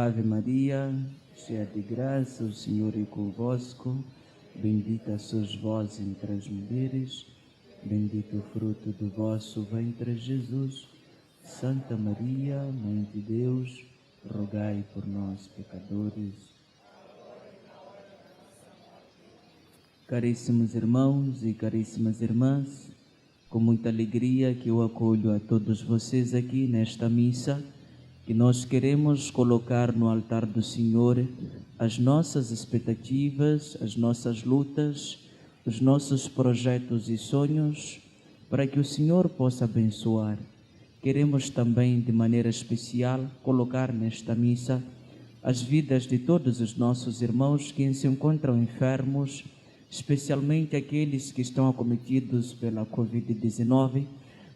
Ave Maria, cheia de graça, o Senhor é convosco. Bendita sois vós entre as mulheres, bendito o fruto do vosso ventre, Jesus. Santa Maria, Mãe de Deus, rogai por nós, pecadores. Caríssimos irmãos e caríssimas irmãs, com muita alegria que eu acolho a todos vocês aqui nesta missa, que nós queremos colocar no altar do Senhor as nossas expectativas, as nossas lutas, os nossos projetos e sonhos, para que o Senhor possa abençoar. Queremos também, de maneira especial, colocar nesta missa as vidas de todos os nossos irmãos que se encontram enfermos, especialmente aqueles que estão acometidos pela Covid-19,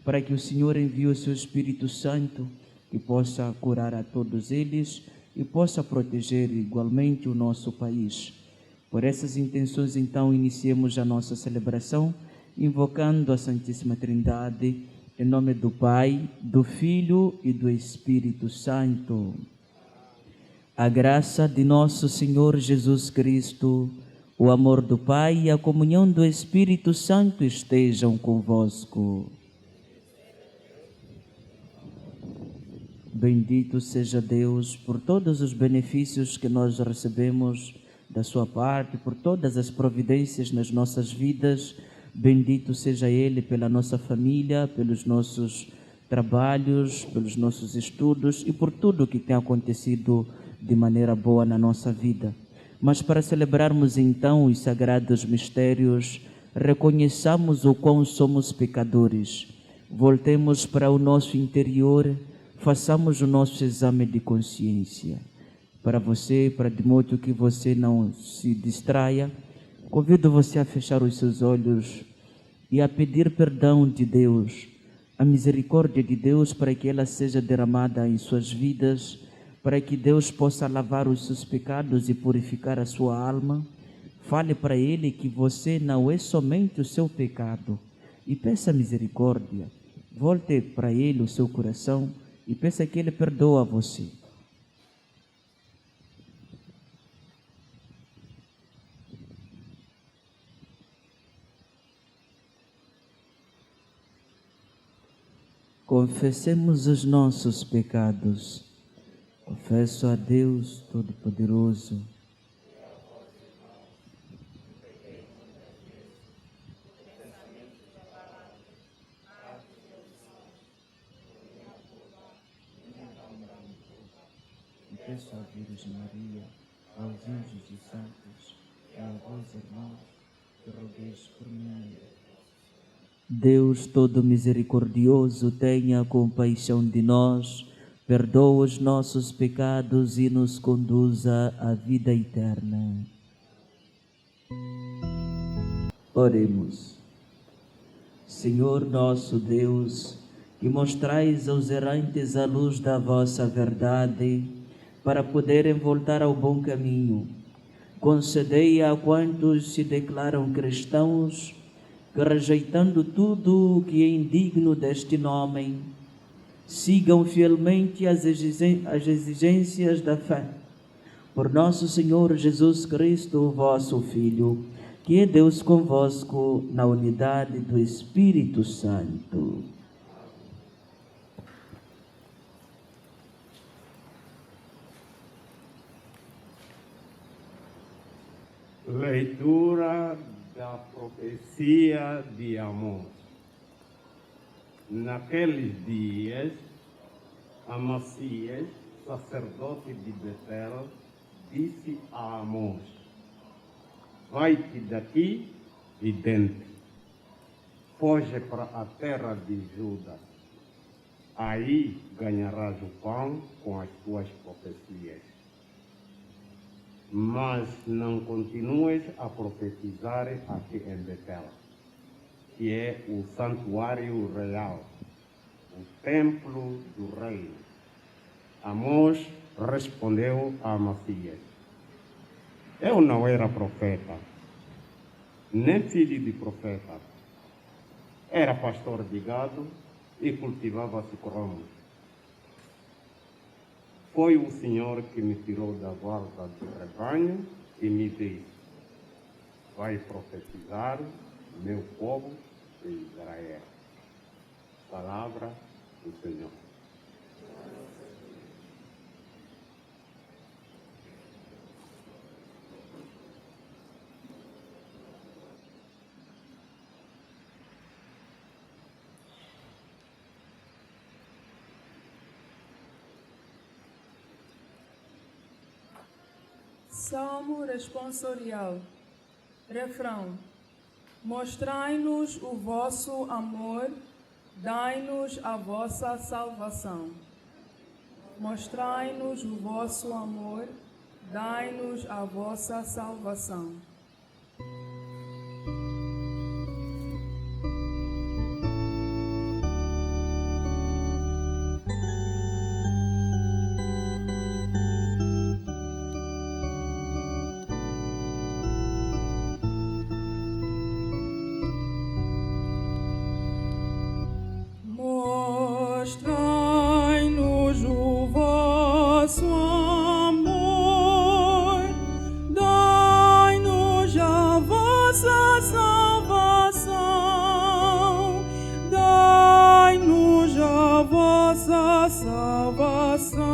para que o Senhor envie o seu Espírito Santo, que possa curar a todos eles e possa proteger igualmente o nosso país. Por essas intenções, então, iniciemos a nossa celebração, invocando a Santíssima Trindade, em nome do Pai, do Filho e do Espírito Santo. A graça de nosso Senhor Jesus Cristo, o amor do Pai e a comunhão do Espírito Santo estejam convosco. Bendito seja Deus por todos os benefícios que nós recebemos da sua parte, por todas as providências nas nossas vidas. Bendito seja Ele pela nossa família, pelos nossos trabalhos, pelos nossos estudos e por tudo que tem acontecido de maneira boa na nossa vida. Mas para celebrarmos então os sagrados mistérios, reconheçamos o quão somos pecadores. Voltemos para o nosso interior, façamos o nosso exame de consciência. Para você, de modo que você não se distraia, convido você a fechar os seus olhos e a pedir perdão de Deus, a misericórdia de Deus, para que ela seja derramada em suas vidas, para que Deus possa lavar os seus pecados e purificar a sua alma. Fale para Ele que você não é somente o seu pecado e peça misericórdia. Volte para Ele o seu coração e peça que Ele perdoa você. Confessemos os nossos pecados. Confesso a Deus Todo-Poderoso. Peço à Virgem Maria, aos anjos e santos, e a vós, irmãos, que rogueis por mim. Deus todo misericordioso, tenha compaixão de nós, perdoa os nossos pecados e nos conduza à vida eterna. Oremos. Senhor nosso Deus, que mostrais aos errantes a luz da vossa verdade, para poderem voltar ao bom caminho, concedei a quantos se declaram cristãos, que rejeitando tudo o que é indigno deste nome, sigam fielmente as exigências da fé. Por nosso Senhor Jesus Cristo, vosso Filho, que é Deus convosco, na unidade do Espírito Santo. Leitura da profecia de Amós. Naqueles dias, Amazias, sacerdote de Betel, disse a Amós: vai-te daqui e dentro, foge para a terra de Judá. Aí ganharás o pão com as tuas profecias. Mas não continues a profetizar aqui em Betel, que é o santuário real, o templo do reino. Amós respondeu a Amazias: eu não era profeta, nem filho de profeta. Era pastor de gado e cultivava cicromos. Foi o Senhor que me tirou da guarda do rebanho e me disse: vai profetizar meu povo de Israel. Palavra do Senhor. Salmo responsorial. Refrão. Mostrai-nos o vosso amor, dai-nos a vossa salvação. Mostrai-nos o vosso amor, dai-nos a vossa salvação. Mostrai-nos o vosso amor, dai-nos a vossa salvação, dai-nos a vossa salvação.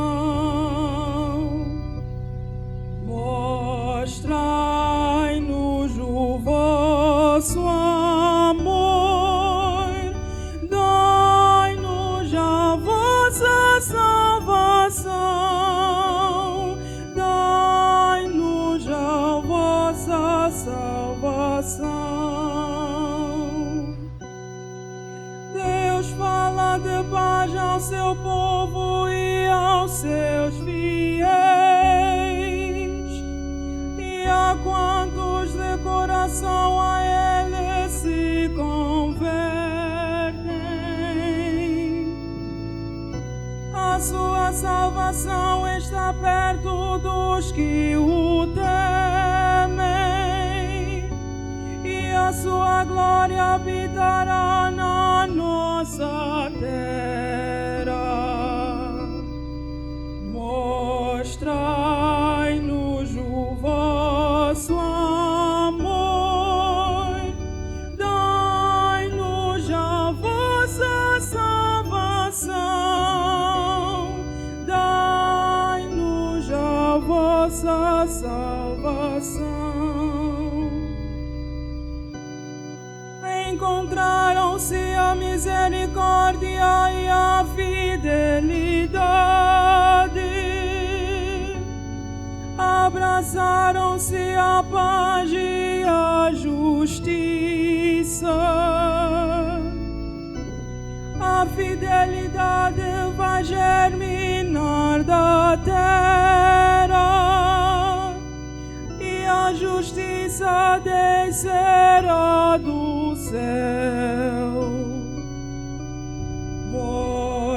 Mostrai-nos o vosso amor, dai-nos a vossa salvação, dai-nos a vossa salvação. Deus fala de paz ao seu povo e aos seus fiéis, e a quantos de coração a Ele se convertem. A sua salvação está perto dos que o temem, e a sua glória habitará na nossa terra. Mostrai-nos o vosso amor, dai-nos a vossa salvação, dai-nos a vossa salvação. Encontraram-se a misericórdia e a fidelidade, abraçaram-se a paz e a justiça. A fidelidade vai germinar da terra, e a justiça descerá do céu.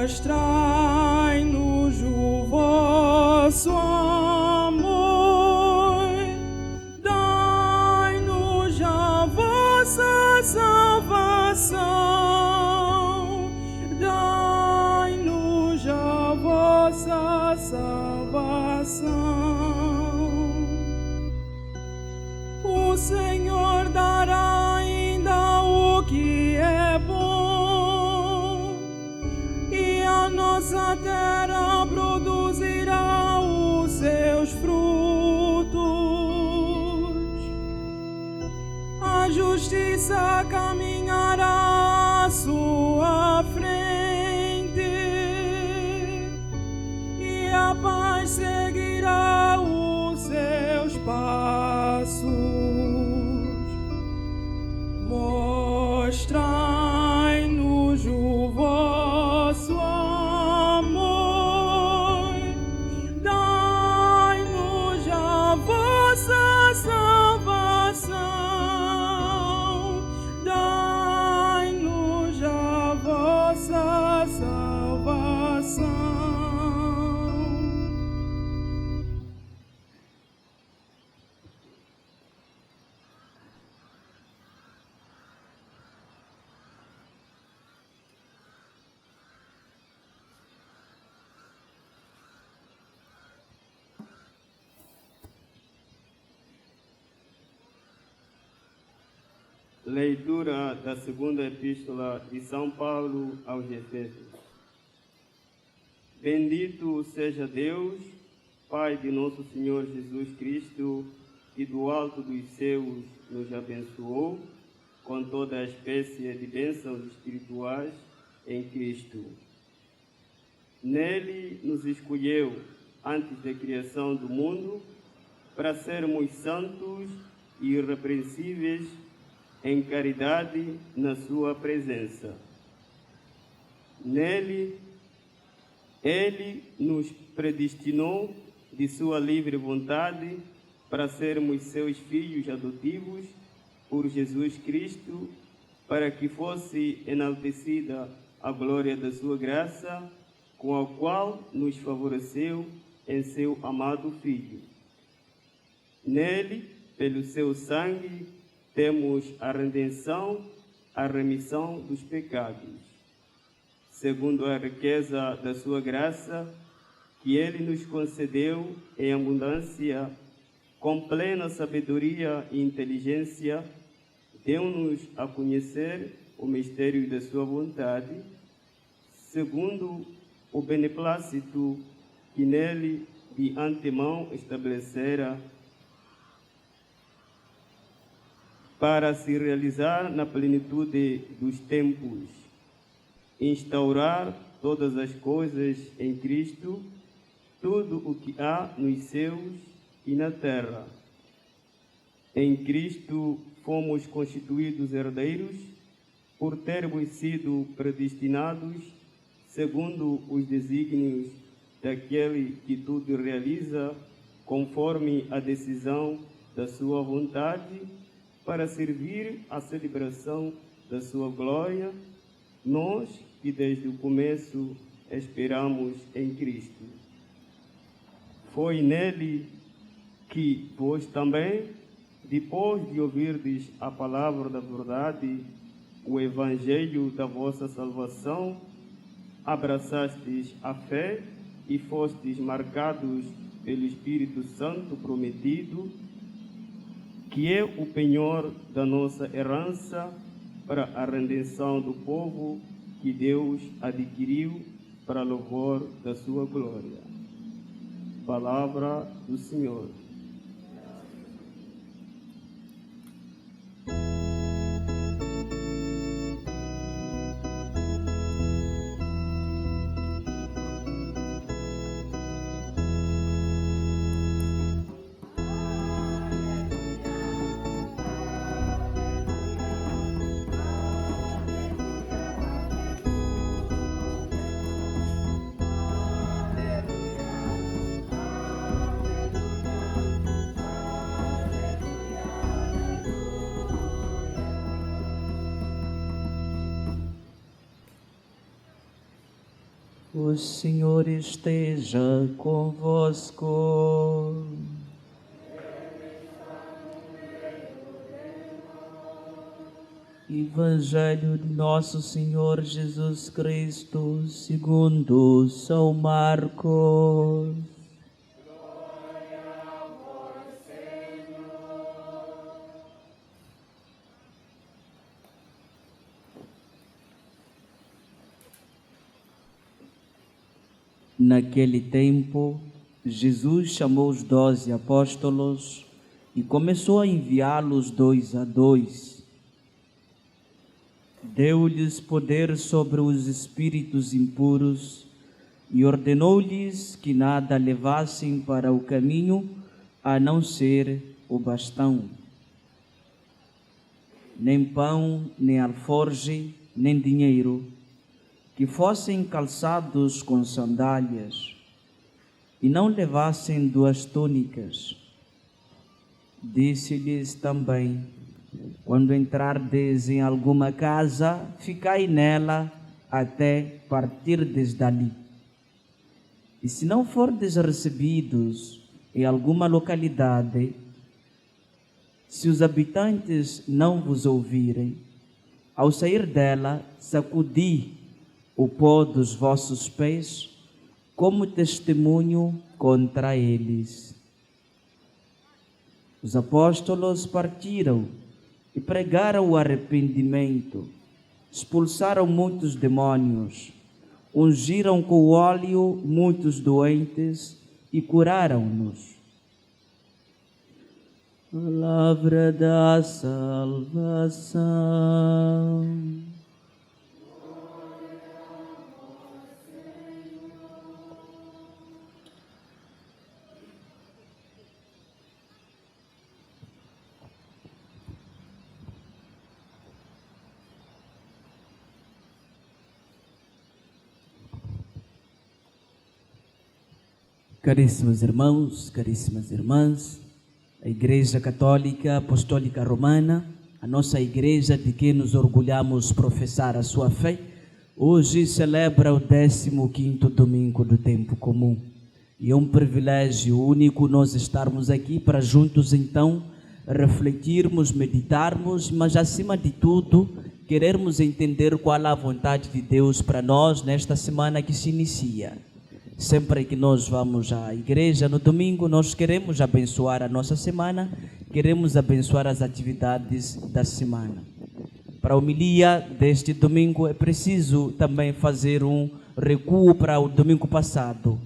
Mostrai-nos o vosso amor, dai-nos a vossa salvação, dai-nos a vossa salvação. O Senhor dará ainda o que é bom, e a nossa terra produzirá os seus frutos. A justiça caminhará à sua frente, e a paz seguirá os seus passos. Mostrai-nos o vosso amor, dai-nos a vossa salvação, dai-nos a vossa salvação. Leitura da segunda epístola de São Paulo aos Efésios. Bendito seja Deus, Pai de nosso Senhor Jesus Cristo, que do alto dos céus nos abençoou com toda a espécie de bênçãos espirituais em Cristo. Nele nos escolheu antes da criação do mundo para sermos santos e irrepreensíveis em caridade na sua presença. Nele, Ele nos predestinou de sua livre vontade para sermos seus filhos adotivos por Jesus Cristo, para que fosse enaltecida a glória da sua graça, com a qual nos favoreceu em seu amado Filho. Nele, pelo seu sangue, temos a redenção, a remissão dos pecados, segundo a riqueza da sua graça, que Ele nos concedeu em abundância, com plena sabedoria e inteligência, deu-nos a conhecer o mistério da sua vontade, segundo o beneplácito que nele de antemão estabelecera, para se realizar na plenitude dos tempos, instaurar todas as coisas em Cristo, tudo o que há nos céus e na terra. Em Cristo fomos constituídos herdeiros, por termos sido predestinados, segundo os desígnios daquele que tudo realiza, conforme a decisão da sua vontade, para servir à celebração da sua glória, nós que desde o começo esperamos em Cristo. Foi nele que vós também, depois de ouvirdes a palavra da verdade, o evangelho da vossa salvação, abraçastes a fé e fostes marcados pelo Espírito Santo prometido, que é o penhor da nossa herança para a redenção do povo que Deus adquiriu para louvor da sua glória. Palavra do Senhor. O Senhor esteja convosco. Evangelho de Nosso Senhor Jesus Cristo, segundo São Marcos. Naquele tempo, Jesus chamou os 12 apóstolos e começou a enviá-los 2 a 2. Deu-lhes poder sobre os espíritos impuros e ordenou-lhes que nada levassem para o caminho a não ser o bastão. Nem pão, nem alforge, nem dinheiro, que fossem calçados com sandálias, e não levassem 2 túnicas. Disse-lhes também: quando entrardes em alguma casa, ficai nela até partirdes dali. E se não fordes recebidos em alguma localidade, se os habitantes não vos ouvirem, ao sair dela, sacudi o pó dos vossos pés como testemunho contra eles. Os apóstolos partiram e pregaram o arrependimento, expulsaram muitos demônios, ungiram com óleo muitos doentes e curaram-nos. Palavra da salvação. Caríssimos irmãos, caríssimas irmãs, a Igreja Católica Apostólica Romana, a nossa igreja de que nos orgulhamos professar a sua fé, hoje celebra o 15º domingo do tempo comum. E é um privilégio único nós estarmos aqui para juntos então refletirmos, meditarmos, mas acima de tudo querermos entender qual é a vontade de Deus para nós nesta semana que se inicia. Sempre que nós vamos à igreja no domingo, nós queremos abençoar a nossa semana, queremos abençoar as atividades da semana. Para a homilia deste domingo é preciso também fazer um recuo para o domingo passado.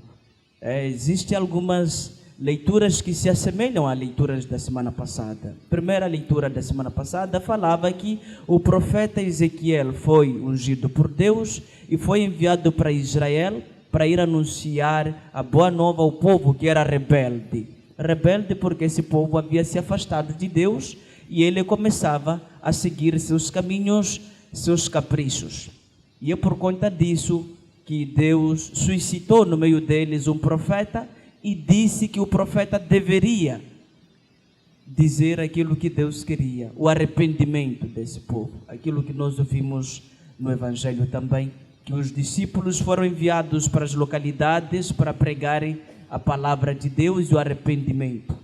Existem algumas leituras que se assemelham às leituras da semana passada. A primeira leitura da semana passada falava que o profeta Ezequiel foi ungido por Deus e foi enviado para Israel para ir anunciar a boa nova ao povo que era rebelde. Rebelde porque esse povo havia se afastado de Deus e ele começava a seguir seus caminhos, seus caprichos. E é por conta disso que Deus suscitou no meio deles um profeta e disse que o profeta deveria dizer aquilo que Deus queria, o arrependimento desse povo. Aquilo que nós ouvimos no Evangelho também, que os discípulos foram enviados para as localidades para pregarem a palavra de Deus e o arrependimento.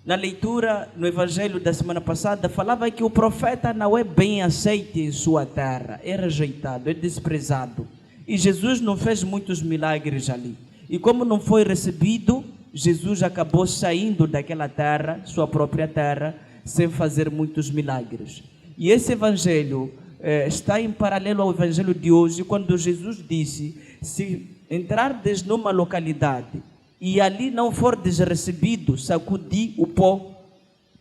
Na leitura, no Evangelho da semana passada, falava que o profeta não é bem aceito em sua terra, é rejeitado, é desprezado. E Jesus não fez muitos milagres ali. E como não foi recebido, Jesus acabou saindo daquela terra, sua própria terra, sem fazer muitos milagres. E esse Evangelho está em paralelo ao Evangelho de hoje, quando Jesus disse: se entrardes numa localidade e ali não fordes recebido, sacudi o pó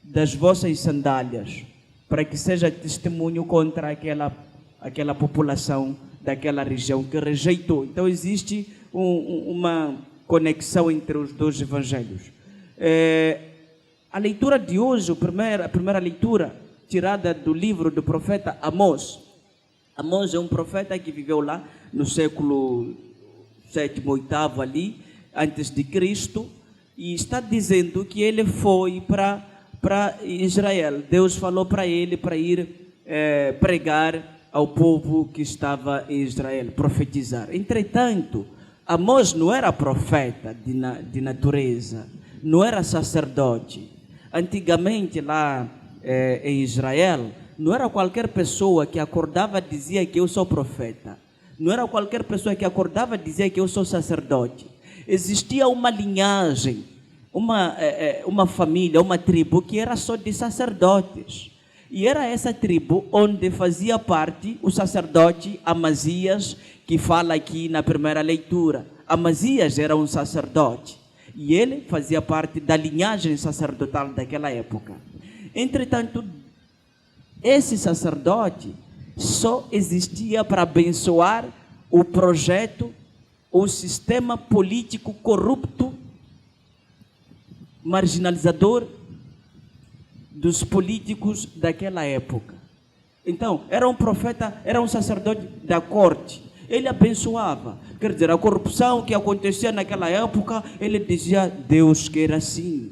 das vossas sandálias, para que seja testemunho contra aquela população daquela região que rejeitou. Então existe uma conexão entre os dois evangelhos. A leitura de hoje, a primeira leitura, tirada do livro do profeta Amós. Amós é um profeta que viveu lá no século 7º, 8º ali, antes de Cristo, e está dizendo que ele foi para Israel. Deus falou para ele para ir pregar ao povo que estava em Israel, profetizar. Entretanto, Amós não era profeta de natureza, não era sacerdote. Antigamente lá em Israel, não era qualquer pessoa que acordava e dizia que eu sou profeta. Não era qualquer pessoa que acordava e dizia que eu sou sacerdote. Existia uma linhagem, uma família, uma tribo que era só de sacerdotes. E era essa tribo onde fazia parte o sacerdote Amazias, que fala aqui na primeira leitura. Amazias era um sacerdote e ele fazia parte da linhagem sacerdotal daquela época. Entretanto, esse sacerdote só existia para abençoar o projeto, o sistema político corrupto, marginalizador dos políticos daquela época. Então, era um profeta, era um sacerdote da corte. Ele abençoava. Quer dizer, a corrupção que acontecia naquela época, ele dizia: Deus quer assim.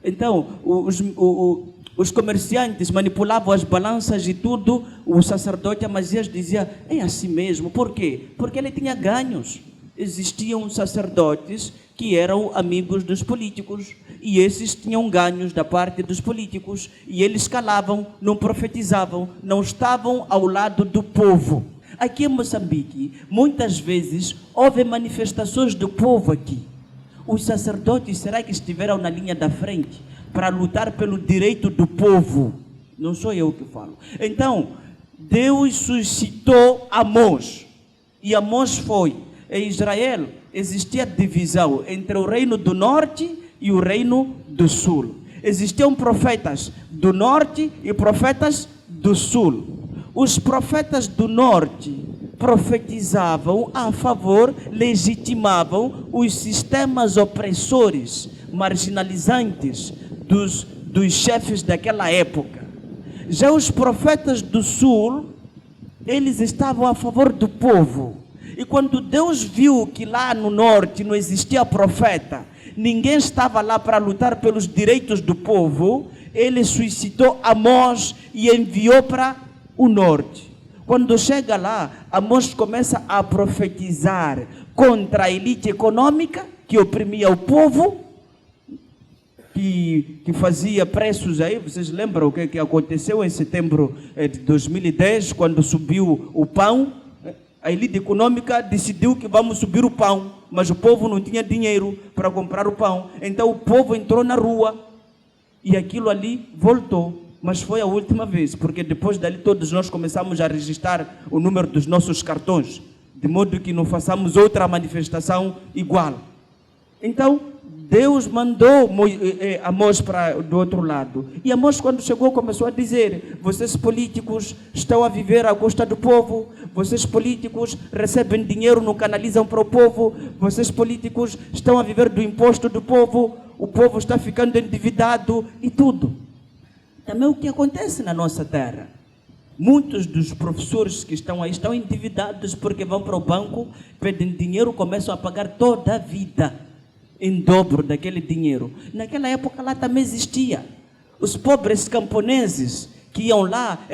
Então, os comerciantes manipulavam as balanças e tudo. O sacerdote Amazias dizia: é assim mesmo. Por quê? Porque ele tinha ganhos. Existiam sacerdotes que eram amigos dos políticos e esses tinham ganhos da parte dos políticos e eles calavam, não profetizavam, não estavam ao lado do povo. Aqui em Moçambique, muitas vezes houve manifestações do povo aqui. Os sacerdotes, será que estiveram na linha da frente para lutar pelo direito do povo? Não sou eu que falo. Então, Deus suscitou Amós. E Amós foi. Em Israel existia divisão entre o reino do norte e o reino do sul. Existiam profetas do norte e profetas do sul. Os profetas do norte profetizavam a favor, legitimavam os sistemas opressores, marginalizantes dos chefes daquela época. Já os profetas do sul, eles estavam a favor do povo. E quando Deus viu que lá no norte não existia profeta, ninguém estava lá para lutar pelos direitos do povo, ele suscitou Amós e enviou para o norte. Quando chega lá, Amós começa a profetizar contra a elite econômica que oprimia o povo, que fazia preços aí. Vocês lembram o que aconteceu em setembro de 2010, quando subiu o pão? A elite econômica decidiu que vamos subir o pão, mas o povo não tinha dinheiro para comprar o pão. Então o povo entrou na rua e aquilo ali voltou. Mas foi a última vez, porque depois dali todos nós começamos a registrar o número dos nossos cartões, de modo que não façamos outra manifestação igual. Então, Deus mandou Amós para do outro lado. E Amós, quando chegou, começou a dizer: vocês políticos estão a viver à custa do povo, vocês políticos recebem dinheiro, não canalizam para o povo, vocês políticos estão a viver do imposto do povo, o povo está ficando endividado e tudo. Também o que acontece na nossa terra. Muitos dos professores que estão aí estão endividados porque vão para o banco, pedem dinheiro, começam a pagar toda a vida em dobro daquele dinheiro. Naquela época lá também existia. Os pobres camponeses que iam lá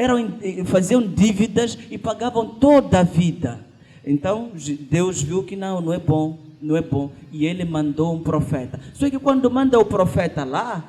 faziam dívidas e pagavam toda a vida. Então Deus viu que não é bom, não é bom. E ele mandou um profeta. Só que quando manda o profeta lá,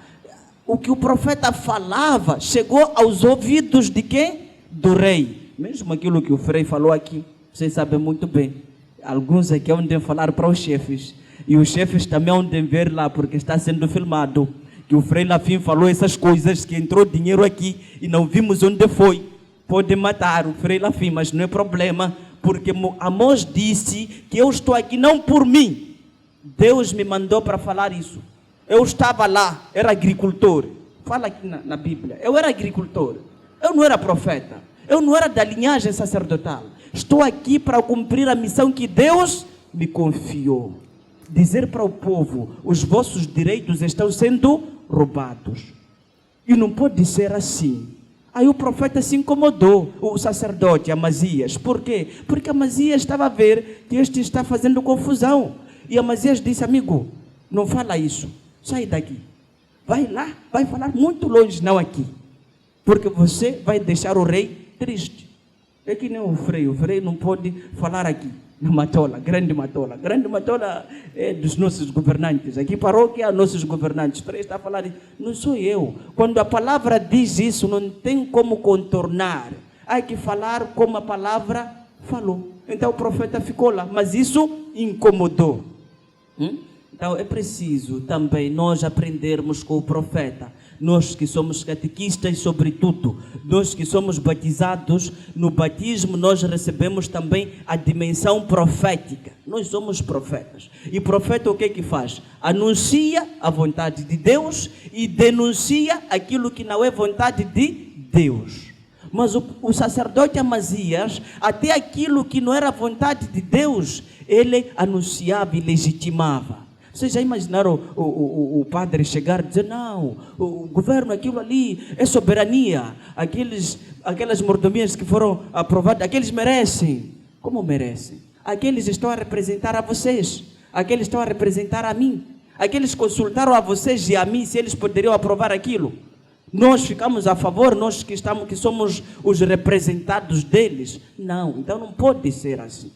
o que o profeta falava chegou aos ouvidos de quem? Do rei. Mesmo aquilo que o Frei falou aqui, vocês sabem muito bem. Alguns aqui vão falar para os chefes. E os chefes também vão ver lá, porque está sendo filmado. Que o Frei Lafim falou essas coisas, que entrou dinheiro aqui e não vimos onde foi. Pode matar o Frei Lafim, mas não é problema. Porque Amós disse que eu estou aqui não por mim. Deus me mandou para falar isso. Eu estava lá, era agricultor. Fala aqui na Bíblia. Eu era agricultor. Eu não era profeta. Eu não era da linhagem sacerdotal. Estou aqui para cumprir a missão que Deus me confiou. Dizer para o povo: os vossos direitos estão sendo roubados. E não pode ser assim. Aí o profeta se incomodou, o sacerdote Amazias. Por quê? Porque Amazias estava a ver que este está fazendo confusão. E Amazias disse: amigo, não fala isso. Sai daqui, vai lá, vai falar muito longe, não aqui, porque você vai deixar o rei triste. É que nem o Frei não pode falar aqui, na Matola, Grande Matola é dos nossos governantes, aqui paróquia, nossos governantes. O Frei está a falar, não sou eu. Quando a palavra diz isso, não tem como contornar, há que falar como a palavra falou. Então o profeta ficou lá, mas isso incomodou. Então é preciso também nós aprendermos com o profeta. Nós que somos catequistas, sobretudo, nós que somos batizados, no batismo nós recebemos também a dimensão profética. Nós somos profetas. E profeta o que faz? Anuncia a vontade de Deus e denuncia aquilo que não é vontade de Deus. Mas o sacerdote Amazias, até aquilo que não era vontade de Deus, ele anunciava e legitimava. Vocês já imaginaram o padre chegar e dizer: não, o governo, aquilo ali é soberania, aquelas mordomias que foram aprovadas, aqueles merecem. Como merecem? Aqueles estão a representar a vocês, aqueles estão a representar a mim, aqueles consultaram a vocês e a mim se eles poderiam aprovar aquilo. Nós ficamos a favor, nós que somos os representados deles. Não, então não pode ser assim.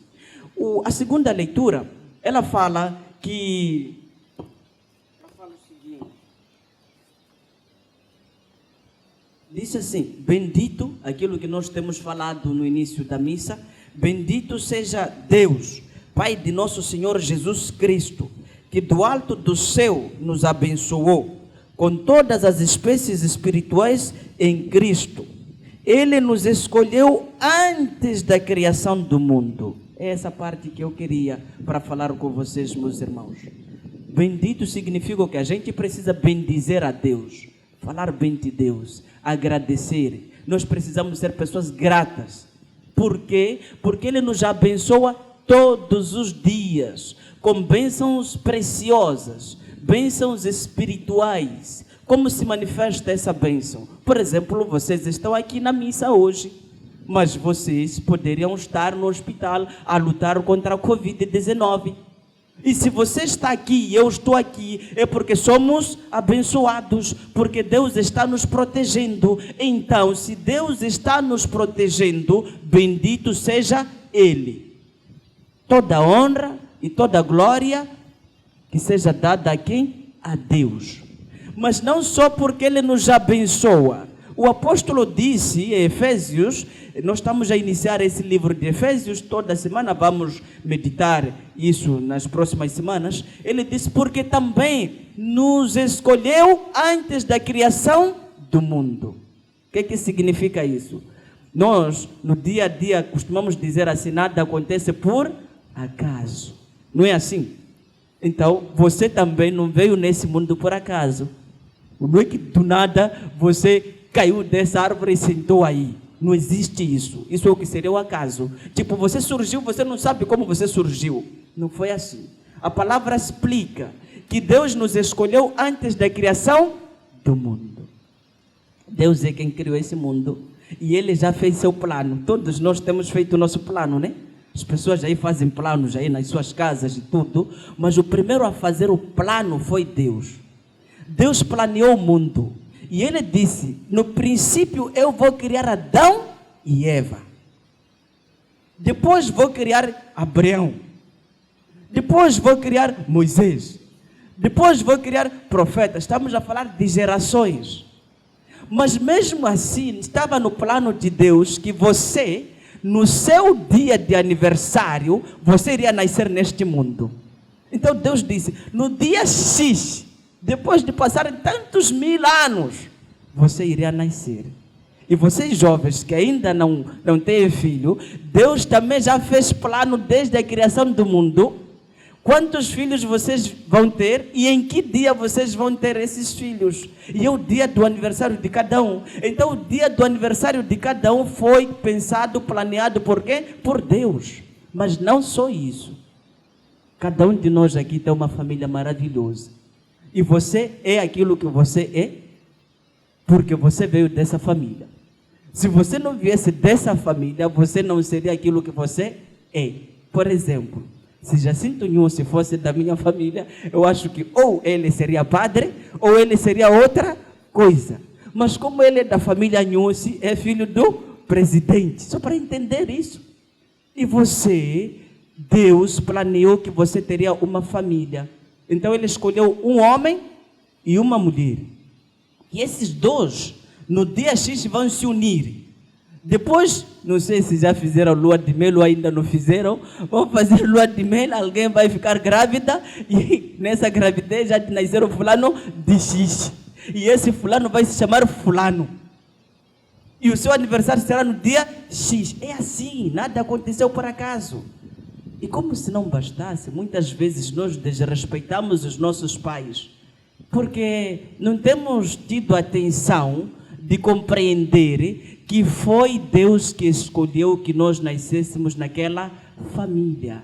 A segunda leitura, ela fala que... Ela fala o seguinte. Diz assim: bendito, aquilo que nós temos falado no início da missa, bendito seja Deus, Pai de nosso Senhor Jesus Cristo, que do alto do céu nos abençoou com todas as espécies espirituais em Cristo. Ele nos escolheu antes da criação do mundo. É essa parte que eu queria para falar com vocês, meus irmãos. Bendito significa o que? A gente precisa bendizer a Deus, falar bem de Deus, agradecer. Nós precisamos ser pessoas gratas. Por quê? Porque Ele nos abençoa todos os dias, com bênçãos preciosas, bênçãos espirituais. Como se manifesta essa bênção? Por exemplo, vocês estão aqui na missa hoje, mas vocês poderiam estar no hospital a lutar contra a Covid-19. E se você está aqui e eu estou aqui, é porque somos abençoados, porque Deus está nos protegendo. Então, se Deus está nos protegendo, bendito seja Ele. Toda honra e toda glória que seja dada a quem? A Deus. Mas não só porque Ele nos abençoa. O apóstolo disse em Efésios, nós estamos a iniciar esse livro de Efésios, toda semana vamos meditar isso nas próximas semanas. Ele disse, porque também nos escolheu antes da criação do mundo. O que significa isso? Nós, no dia a dia, costumamos dizer assim, nada acontece por acaso. Não é assim? Então, você também não veio nesse mundo por acaso. Não é que do nada você caiu dessa árvore e sentou aí. Não existe isso. Isso é o que seria o acaso. Tipo, você surgiu, você não sabe como você surgiu. Não foi assim. A palavra explica que Deus nos escolheu antes da criação do mundo. Deus é quem criou esse mundo. E Ele já fez seu plano. Todos nós temos feito o nosso plano, né? As pessoas aí fazem planos aí nas suas casas e tudo. Mas o primeiro a fazer o plano foi Deus. Deus planeou o mundo. E Ele disse, no princípio eu vou criar Adão e Eva. Depois vou criar Abraão. Depois vou criar Moisés. Depois vou criar profetas. Estamos a falar de gerações. Mas mesmo assim, estava no plano de Deus que você, no seu dia de aniversário, você iria nascer neste mundo. Então Deus disse, no dia X, depois de passar tantos 1000 anos, você iria nascer. E vocês jovens que ainda não têm filho, Deus também já fez plano desde a criação do mundo. Quantos filhos vocês vão ter e em que dia vocês vão ter esses filhos? E é o dia do aniversário de cada um. Então o dia do aniversário de cada um foi pensado, planeado por quê? Por Deus. Mas não só isso. Cada um de nós aqui tem uma família maravilhosa. E você é aquilo que você é, porque você veio dessa família. Se você não viesse dessa família, você não seria aquilo que você é. Por exemplo, se Jacinto Nhusi fosse da minha família, eu acho que ou ele seria padre, ou ele seria outra coisa. Mas como ele é da família Nhusi, é filho do presidente. Só para entender isso. E você, Deus planeou que você teria uma família. Então Ele escolheu um homem e uma mulher. E esses dois, no dia X, vão se unir. Depois, não sei se já fizeram lua de mel ou ainda não fizeram, vão fazer lua de mel, alguém vai ficar grávida e nessa gravidez já nasceram fulano de X. E esse fulano vai se chamar fulano. E o seu aniversário será no dia X. É assim, nada aconteceu por acaso. E como se não bastasse, muitas vezes nós desrespeitamos os nossos pais, porque não temos tido atenção de compreender que foi Deus que escolheu que nós nascêssemos naquela família.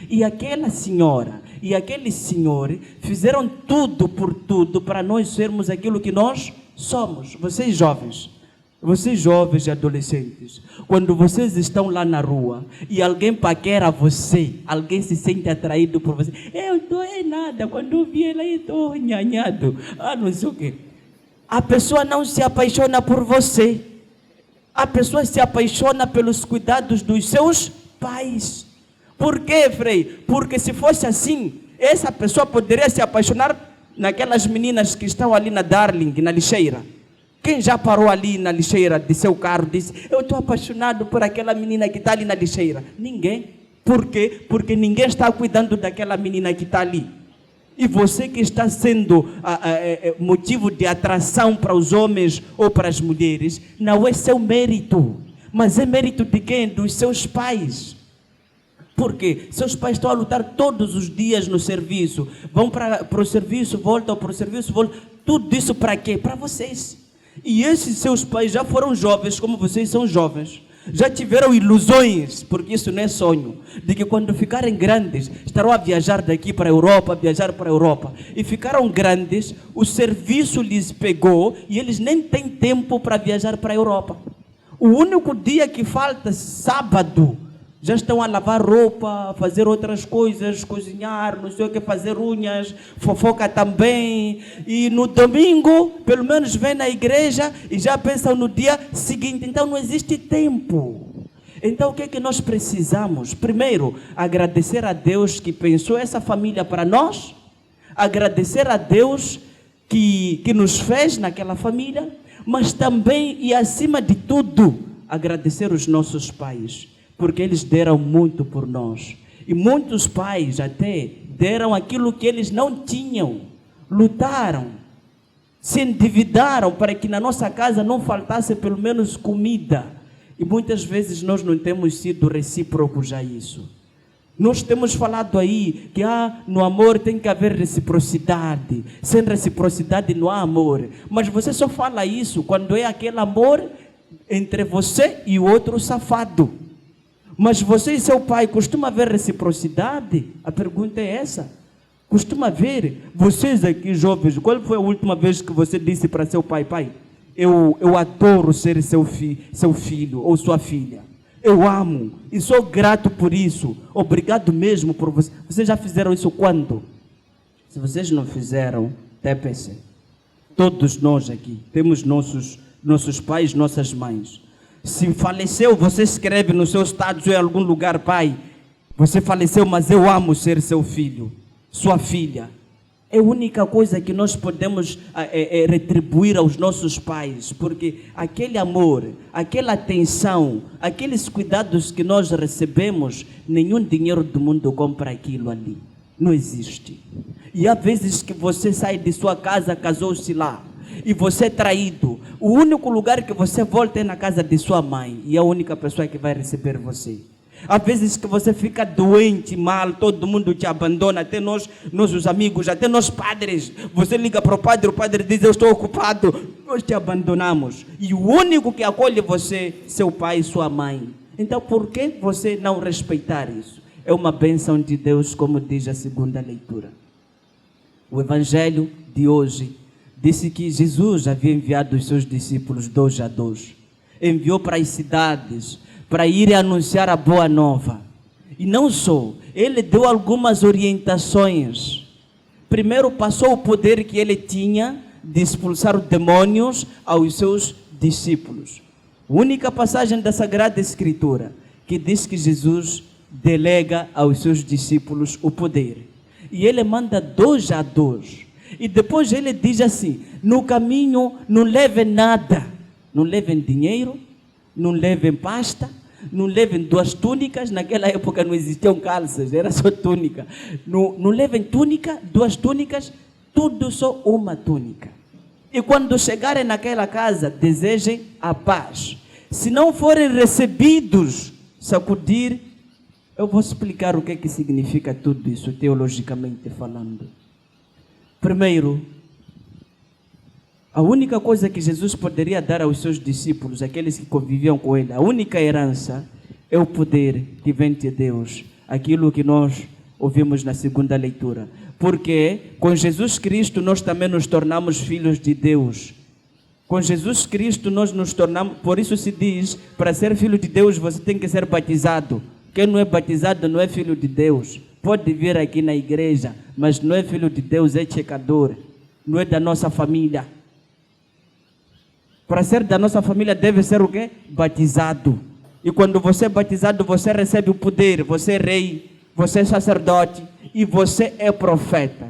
E aquela senhora e aquele senhor fizeram tudo por tudo para nós sermos aquilo que nós somos. Vocês jovens e adolescentes, quando vocês estão lá na rua e alguém paquera você, alguém se sente atraído por você, eu estou nada, quando eu vi ela eu estou nhanhado, não sei o quê. A pessoa não se apaixona por você, a pessoa se apaixona pelos cuidados dos seus pais. Por quê, Frei? Porque se fosse assim, essa pessoa poderia se apaixonar naquelas meninas que estão ali na Darling, na lixeira. Quem já parou ali na lixeira de seu carro disse, eu estou apaixonado por aquela menina que está ali na lixeira? Ninguém. Por quê? Porque ninguém está cuidando daquela menina que está ali. E você que está sendo motivo de atração para os homens ou para as mulheres, não é seu mérito, mas é mérito de quem? Dos seus pais. Porque seus pais estão a lutar todos os dias no serviço, vão para o serviço, voltam para o serviço, voltam. Tudo isso para quê? Para vocês. E esses seus pais já foram jovens, como vocês são jovens. Já tiveram ilusões, porque isso não é sonho, de que quando ficarem grandes, estarão a viajar daqui para a Europa, E ficaram grandes, o serviço lhes pegou e eles nem têm tempo para viajar para a Europa. O único dia que falta, sábado, já estão a lavar roupa, fazer outras coisas, cozinhar, não sei o que, fazer unhas, fofoca também. E no domingo, pelo menos vêm na igreja e já pensam no dia seguinte. Então não existe tempo. Então o que é que nós precisamos? Primeiro, agradecer a Deus que pensou essa família para nós. Agradecer a Deus que nos fez naquela família. Mas também e acima de tudo, agradecer os nossos pais. Porque eles deram muito por nós. E muitos pais até deram aquilo que eles não tinham. Lutaram, se endividaram para que na nossa casa não faltasse pelo menos comida. E muitas vezes nós não temos sido recíprocos a isso. Nós temos falado aí que no amor tem que haver reciprocidade. Sem reciprocidade não há amor. Mas você só fala isso quando é aquele amor entre você e o outro safado. Mas você e seu pai costuma ver reciprocidade? A pergunta é essa. Costuma ver? Vocês aqui jovens, qual foi a última vez que você disse para seu pai: pai, eu adoro ser seu filho ou sua filha. Eu amo e sou grato por isso. Obrigado mesmo por você. Vocês já fizeram isso quando? Se vocês não fizeram, tepem-se. Todos nós aqui temos nossos pais, nossas mães. Se faleceu, você escreve no seu status ou em algum lugar: pai, você faleceu, mas eu amo ser seu filho, sua filha. É a única coisa que nós podemos retribuir aos nossos pais, porque aquele amor, aquela atenção, aqueles cuidados que nós recebemos, nenhum dinheiro do mundo compra aquilo ali. Não existe. E há vezes que você sai de sua casa, casou-se lá, e você é traído. O único lugar que você volta é na casa de sua mãe, e é a única pessoa que vai receber você. Há vezes que você fica doente, mal, todo mundo te abandona, até nós os amigos, até nós padres. Você liga para o padre diz: eu estou ocupado. Nós te abandonamos. E o único que acolhe você, seu pai e sua mãe. Então por que você não respeitar isso? É uma bênção de Deus, como diz a segunda leitura. O evangelho de hoje disse que Jesus havia enviado os seus discípulos 2 a 2. Enviou para as cidades, para ir anunciar a boa nova. E não só, ele deu algumas orientações. Primeiro, passou o poder que ele tinha de expulsar os demônios aos seus discípulos. A única passagem da Sagrada Escritura que diz que Jesus delega aos seus discípulos o poder. E ele manda 2 a 2. E depois ele diz assim: no caminho não levem nada. Não levem dinheiro, não levem pasta, não levem 2 túnicas. Naquela época não existiam calças, era só túnica. Não levem túnica, 2 túnicas, tudo só uma túnica. E quando chegarem naquela casa, desejem a paz. Se não forem recebidos, sacudir. Eu vou explicar o que é que significa tudo isso, teologicamente falando. Primeiro, a única coisa que Jesus poderia dar aos seus discípulos, aqueles que conviviam com ele, a única herança é o poder que vem de Deus. Aquilo que nós ouvimos na segunda leitura. Porque com Jesus Cristo nós também nos tornamos filhos de Deus. Com Jesus Cristo nós nos tornamos, por isso se diz, para ser filho de Deus você tem que ser batizado. Quem não é batizado não é filho de Deus. Pode vir aqui na igreja, mas não é filho de Deus, é checador. Não é da nossa família. Para ser da nossa família deve ser o quê? Batizado. E quando você é batizado, você recebe o poder. Você é rei, você é sacerdote e você é profeta.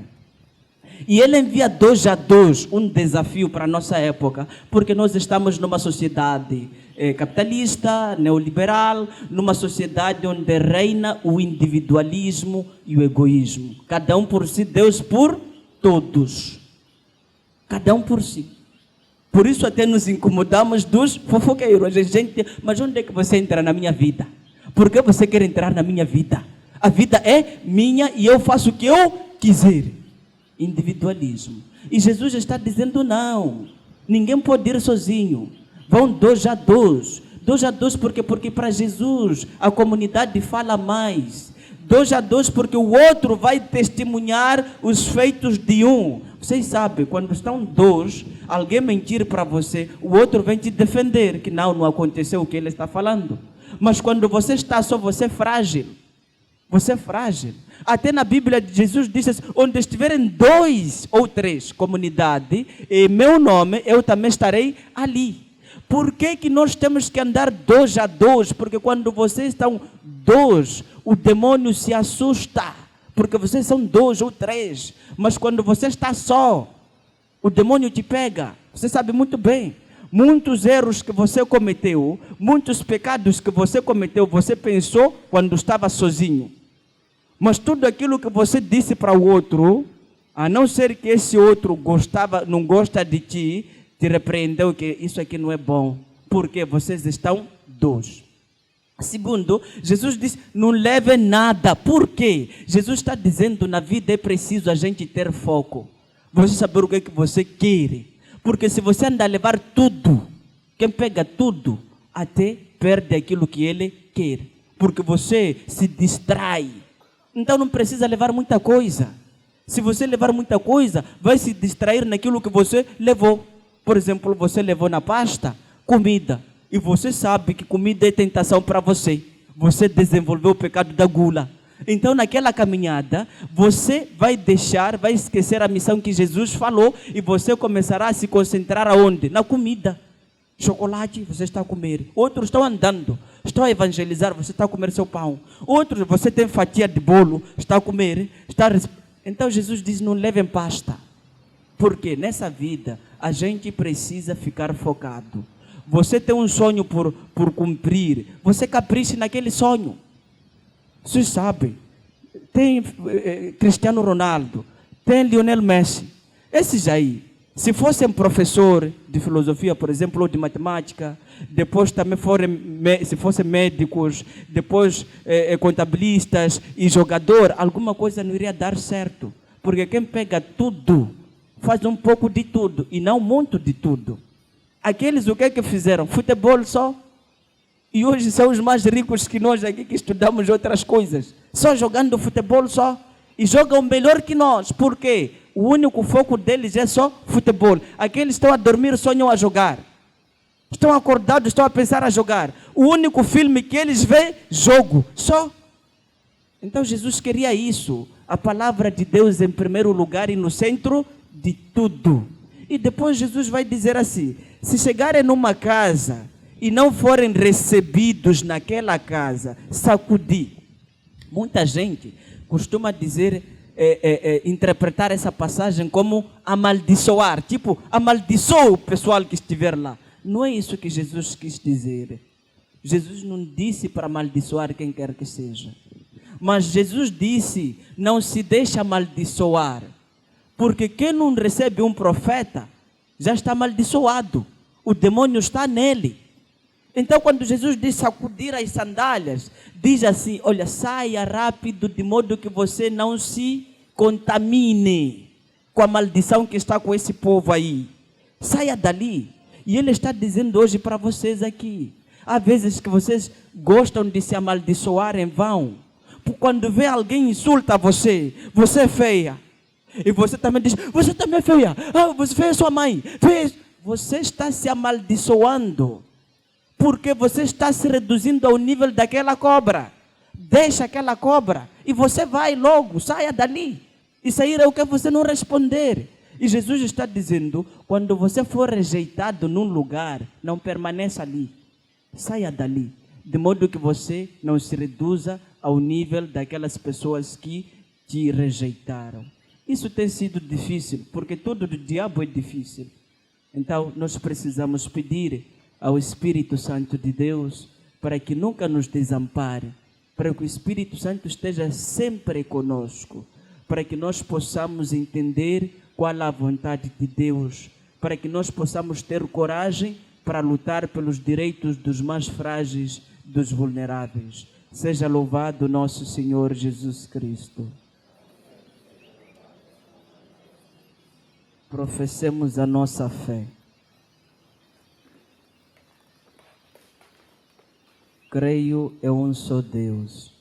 E ele envia 2 a 2, um desafio para a nossa época, porque nós estamos numa sociedade capitalista, neoliberal, numa sociedade onde reina o individualismo e o egoísmo. Cada um por si, Deus por todos. Cada um por si. Por isso até nos incomodamos dos fofoqueiros. Mas onde é que você entra na minha vida? Por que você quer entrar na minha vida? A vida é minha e eu faço o que eu quiser. Individualismo. E Jesus está dizendo não. Ninguém pode ir sozinho. Vão 2 a 2. 2 a 2 porque para Jesus a comunidade fala mais. 2 a 2 porque o outro vai testemunhar os feitos de um. Vocês sabem, quando estão 2, alguém mentir para você, o outro vem te defender, que não aconteceu o que ele está falando. Mas quando você está só, você é frágil. Você é frágil. Até na Bíblia Jesus diz assim, onde estiverem 2 ou 3 comunidade, em meu nome, eu também estarei ali. Por que nós temos que andar 2 a 2? Porque quando vocês estão 2, o demônio se assusta. Porque vocês são 2 ou 3. Mas quando você está só, o demônio te pega. Você sabe muito bem. Muitos erros que você cometeu, muitos pecados que você cometeu, você pensou quando estava sozinho. Mas tudo aquilo que você disse para o outro, a não ser que esse outro não gosta de ti, te repreendeu que isso aqui não é bom. Porque vocês estão 2. Segundo, Jesus diz, não leve nada. Por quê? Jesus está dizendo, na vida é preciso a gente ter foco. Você saber o que é que você quer. Porque se você anda a levar tudo, quem pega tudo, até perde aquilo que ele quer. Porque você se distrai. Então não precisa levar muita coisa. Se você levar muita coisa, vai se distrair naquilo que você levou. Por exemplo, você levou na pasta comida. E você sabe que comida é tentação para você. Você desenvolveu o pecado da gula. Então, naquela caminhada, você vai esquecer a missão que Jesus falou e você começará a se concentrar aonde? Na comida. Chocolate, você está a comer. Outros estão andando, estão a evangelizar, você está a comer seu pão. Outros, você tem fatia de bolo, está a comer. Então, Jesus diz, não levem pasta. Porque nessa vida, a gente precisa ficar focado. Você tem um sonho por cumprir, você capricha naquele sonho. Vocês sabem, tem Cristiano Ronaldo, tem Lionel Messi. Esses aí, se fossem professor de filosofia, por exemplo, ou de matemática, depois também se fossem médicos, depois contabilistas e jogador, alguma coisa não iria dar certo. Porque quem pega tudo, faz um pouco de tudo e não muito de tudo. Aqueles o que é que fizeram? Futebol só. E hoje são os mais ricos que nós aqui que estudamos outras coisas. Só jogando futebol só. E jogam melhor que nós. Por quê? O único foco deles é só futebol. Aqueles estão a dormir, sonham a jogar. Estão acordados, estão a pensar a jogar. O único filme que eles veem, jogo. Só. Então Jesus queria isso. A palavra de Deus em primeiro lugar e no centro de tudo. E depois Jesus vai dizer assim, se chegarem numa casa e não forem recebidos naquela casa, sacudir. Muita gente costuma dizer, interpretar essa passagem como amaldiçoar. Tipo, amaldiçoa o pessoal que estiver lá. Não é isso que Jesus quis dizer. Jesus não disse para amaldiçoar quem quer que seja. Mas Jesus disse, não se deixe amaldiçoar. Porque quem não recebe um profeta, já está amaldiçoado. O demônio está nele. Então, quando Jesus diz sacudir as sandálias, diz assim, olha, saia rápido, de modo que você não se contamine com a maldição que está com esse povo aí. Saia dali. E ele está dizendo hoje para vocês aqui, há vezes que vocês gostam de se amaldiçoar em vão. Quando vê alguém insulta você, você é feia. E você também diz, você também é feia. Ah, você feia sua mãe. Você está se amaldiçoando. Porque você está se reduzindo ao nível daquela cobra. Deixa aquela cobra. E você vai logo, saia dali. E sair é o que você não responder. E Jesus está dizendo, quando você for rejeitado num lugar, não permaneça ali. Saia dali. De modo que você não se reduza ao nível daquelas pessoas que te rejeitaram. Isso tem sido difícil, porque tudo do diabo é difícil. Então, nós precisamos pedir ao Espírito Santo de Deus para que nunca nos desampare, para que o Espírito Santo esteja sempre conosco, para que nós possamos entender qual é a vontade de Deus, para que nós possamos ter coragem para lutar pelos direitos dos mais frágeis, dos vulneráveis. Seja louvado nosso Senhor Jesus Cristo. Professemos a nossa fé. Creio em um só Deus.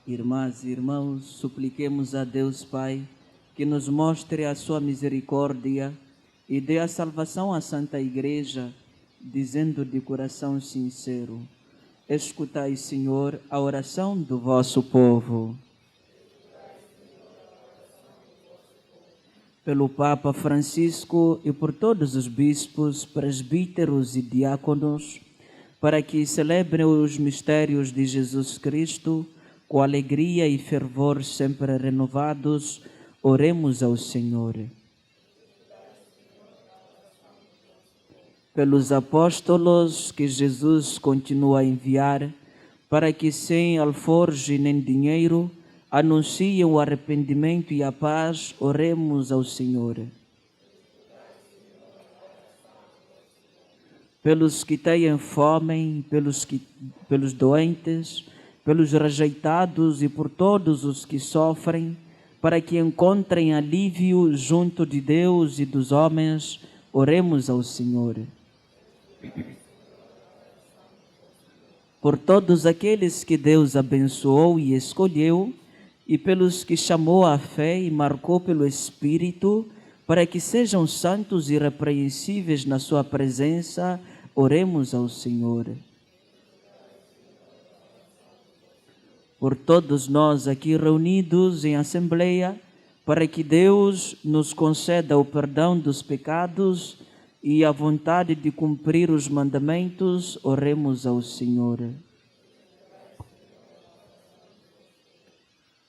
Irmãs e irmãos, supliquemos a Deus Pai que nos mostre a sua misericórdia e dê a salvação à Santa Igreja, dizendo de coração sincero: escutai, Senhor, a oração do vosso povo. Pelo Papa Francisco e por todos os bispos, presbíteros e diáconos, para que celebrem os mistérios de Jesus Cristo, com alegria e fervor sempre renovados, oremos ao Senhor. Pelos apóstolos que Jesus continua a enviar, para que sem alforje nem dinheiro, anunciem o arrependimento e a paz, oremos ao Senhor. Pelos que têm fome, pelos doentes, pelos rejeitados e por todos os que sofrem, para que encontrem alívio junto de Deus e dos homens, oremos ao Senhor. Por todos aqueles que Deus abençoou e escolheu, e pelos que chamou à fé e marcou pelo Espírito, para que sejam santos e irrepreensíveis na sua presença, oremos ao Senhor. Por todos nós aqui reunidos em assembleia, para que Deus nos conceda o perdão dos pecados e a vontade de cumprir os mandamentos, oremos ao Senhor.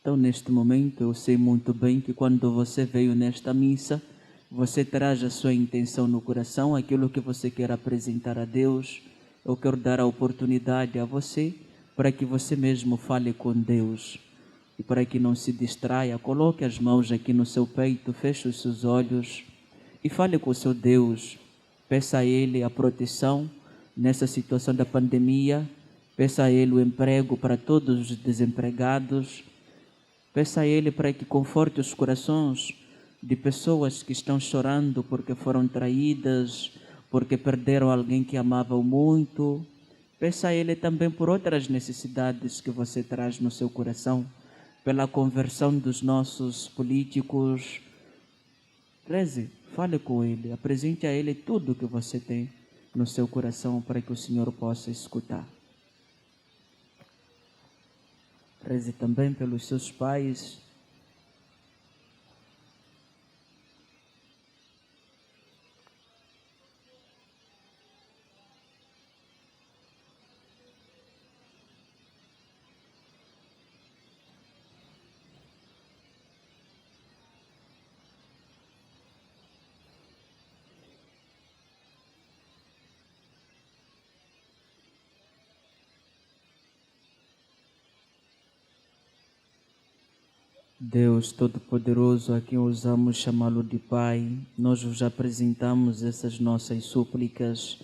Então, neste momento, eu sei muito bem que quando você veio nesta missa, você traz a sua intenção no coração, aquilo que você quer apresentar a Deus. Eu quero dar a oportunidade a você para que você mesmo fale com Deus. E para que não se distraia, coloque as mãos aqui no seu peito, feche os seus olhos e fale com o seu Deus. Peça a Ele a proteção nessa situação da pandemia. Peça a Ele o emprego para todos os desempregados. Peça a Ele para que conforte os corações de pessoas que estão chorando porque foram traídas, porque perderam alguém que amavam muito. Peça a Ele também por outras necessidades que você traz no seu coração, pela conversão dos nossos políticos. Reze, fale com Ele, apresente a Ele tudo que você tem no seu coração para que o Senhor possa escutar. Reze também pelos seus pais. Deus Todo-Poderoso, a quem ousamos chamá-lo de Pai, nós vos apresentamos essas nossas súplicas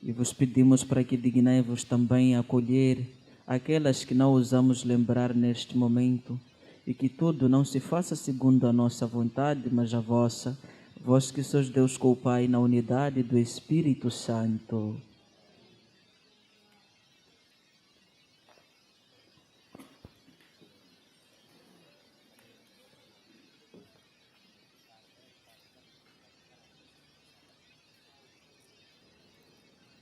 e vos pedimos para que dignai-vos também acolher aquelas que não ousamos lembrar neste momento, e que tudo não se faça segundo a nossa vontade, mas a vossa, vós que sois Deus com o Pai na unidade do Espírito Santo.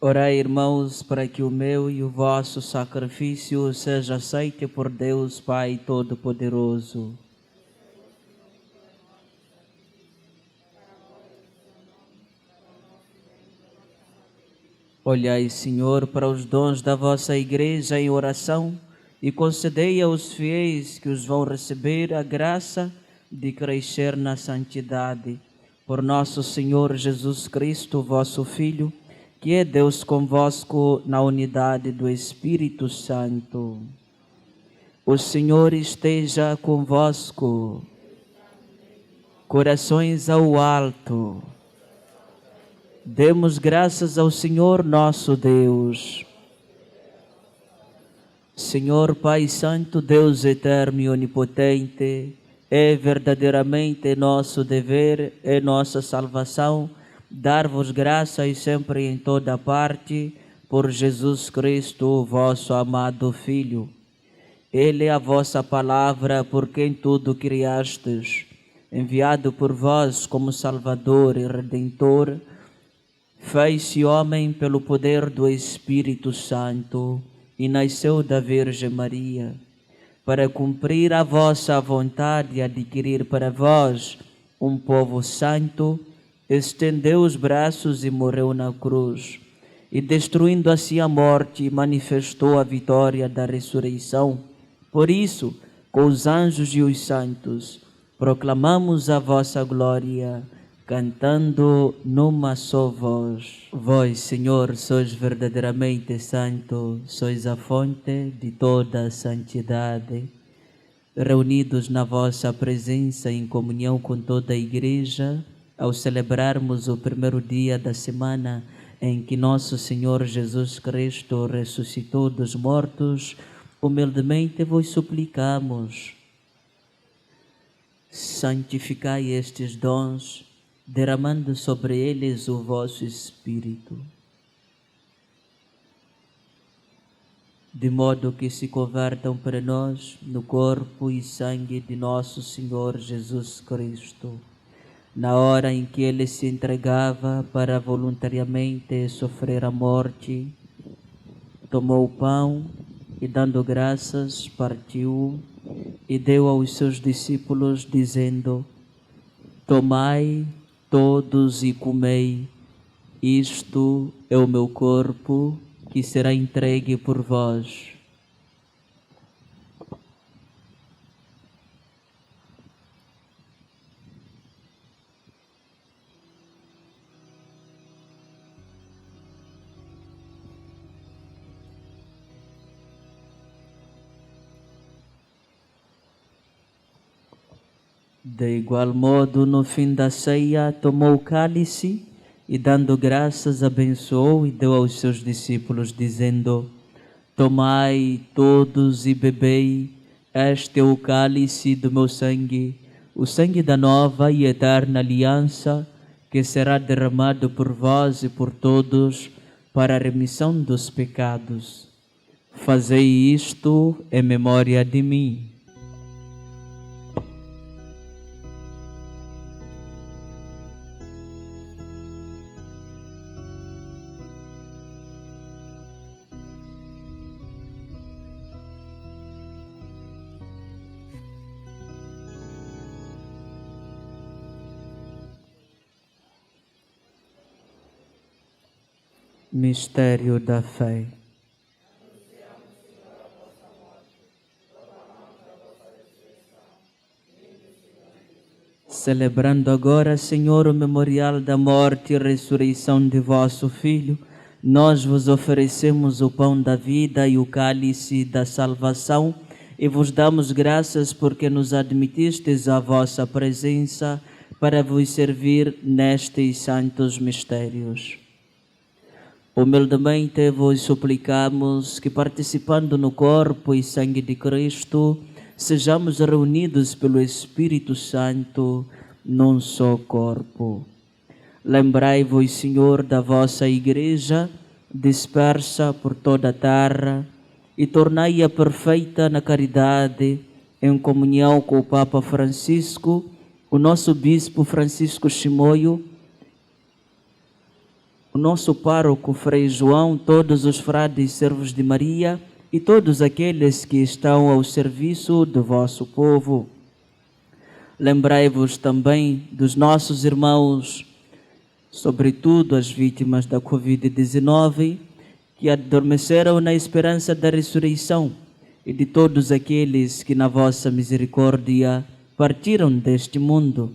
Orai, irmãos, para que o meu e o vosso sacrifício seja aceito por Deus Pai Todo-Poderoso. Olhai, Senhor, para os dons da vossa Igreja em oração e concedei aos fiéis que os vão receber a graça de crescer na santidade. Por nosso Senhor Jesus Cristo, vosso Filho, que é Deus convosco na unidade do Espírito Santo. O Senhor esteja convosco. Corações ao alto. Demos graças ao Senhor nosso Deus. Senhor Pai Santo, Deus eterno e onipotente, é verdadeiramente nosso dever, é nossa salvação, dar-vos graças sempre e em toda parte, por Jesus Cristo, vosso amado Filho. Ele é a vossa palavra, por quem tudo criastes, enviado por vós como Salvador e Redentor, fez-se homem pelo poder do Espírito Santo e nasceu da Virgem Maria, para cumprir a vossa vontade e adquirir para vós um povo santo, estendeu os braços e morreu na cruz, e destruindo assim a morte, manifestou a vitória da ressurreição. Por isso, com os anjos e os santos, proclamamos a vossa glória, cantando numa só voz. Vós, Senhor, sois verdadeiramente santo, sois a fonte de toda a santidade. Reunidos na vossa presença em comunhão com toda a Igreja, ao celebrarmos o primeiro dia da semana em que nosso Senhor Jesus Cristo ressuscitou dos mortos, humildemente vos suplicamos: santificai estes dons, derramando sobre eles o vosso Espírito, de modo que se convertam para nós no corpo e sangue de nosso Senhor Jesus Cristo. Na hora em que ele se entregava para voluntariamente sofrer a morte, tomou o pão e, dando graças, partiu e deu aos seus discípulos, dizendo: tomai todos e comei, isto é o meu corpo que será entregue por vós. De igual modo, no fim da ceia, tomou o cálice e, dando graças, abençoou e deu aos seus discípulos, dizendo: tomai todos e bebei, este é o cálice do meu sangue, o sangue da nova e eterna aliança, que será derramado por vós e por todos para a remissão dos pecados. Fazei isto em memória de mim. Mistério da fé. Celebrando agora, Senhor, o memorial da morte e ressurreição de vosso Filho, nós vos oferecemos o pão da vida e o cálice da salvação, e vos damos graças porque nos admitistes à vossa presença para vos servir nestes santos mistérios. Humildemente vos suplicamos que, participando no corpo e sangue de Cristo, sejamos reunidos pelo Espírito Santo num só corpo. Lembrai-vos, Senhor, da vossa Igreja, dispersa por toda a terra, e tornai-a perfeita na caridade, em comunhão com o Papa Francisco, o nosso Bispo Francisco Chimoio, o nosso pároco Frei João, todos os frades servos de Maria e todos aqueles que estão ao serviço do vosso povo. Lembrai-vos também dos nossos irmãos, sobretudo as vítimas da Covid-19, que adormeceram na esperança da ressurreição, e de todos aqueles que na vossa misericórdia partiram deste mundo.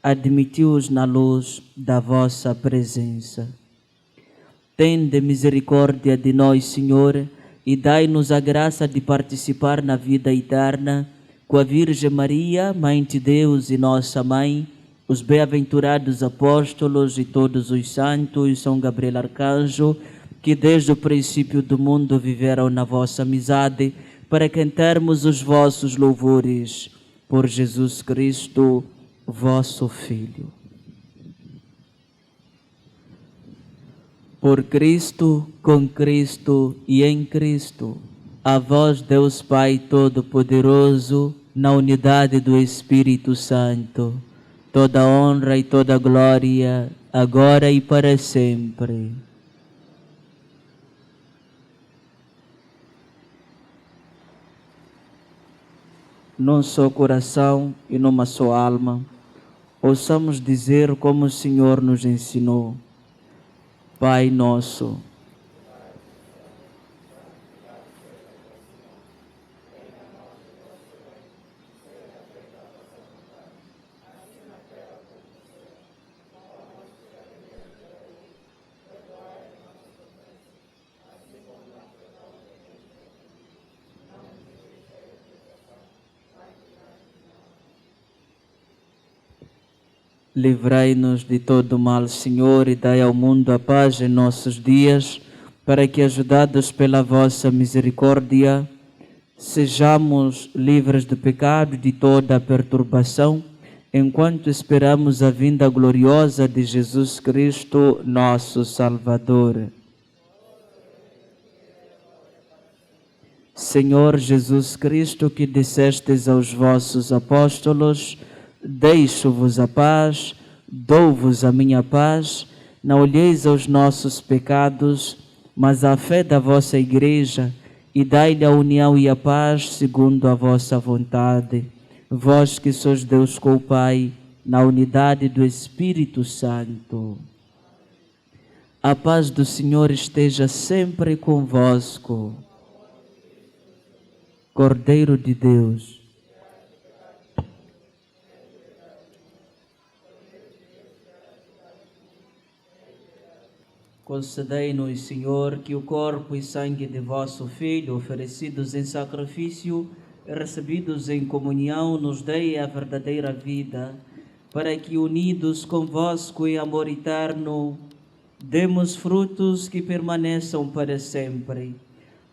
Admiti-os na luz da vossa presença. Tende misericórdia de nós, Senhor, e dai-nos a graça de participar na vida eterna com a Virgem Maria, Mãe de Deus e nossa Mãe, os bem-aventurados apóstolos e todos os santos, São Gabriel Arcanjo, que desde o princípio do mundo viveram na vossa amizade, para cantarmos os vossos louvores por Jesus Cristo, vosso Filho. Por Cristo, com Cristo e em Cristo, a vós, Deus Pai Todo-Poderoso, na unidade do Espírito Santo, toda honra e toda glória, agora e para sempre. Num só coração e numa só alma, ouçamos dizer como o Senhor nos ensinou. Pai nosso, livrai-nos de todo mal, Senhor, e dai ao mundo a paz em nossos dias, para que, ajudados pela vossa misericórdia, sejamos livres do pecado e de toda a perturbação, enquanto esperamos a vinda gloriosa de Jesus Cristo, nosso Salvador. Senhor Jesus Cristo, que dissestes aos vossos apóstolos: deixo-vos a paz, dou-vos a minha paz, não olheis aos nossos pecados, mas à fé da vossa Igreja, e dai-lhe a união e a paz segundo a vossa vontade. Vós que sois Deus com o Pai, na unidade do Espírito Santo. A paz do Senhor esteja sempre convosco. Cordeiro de Deus, concedei-nos, Senhor, que o corpo e sangue de vosso Filho, oferecidos em sacrifício e recebidos em comunhão, nos dê a verdadeira vida, para que, unidos convosco em amor eterno, demos frutos que permaneçam para sempre.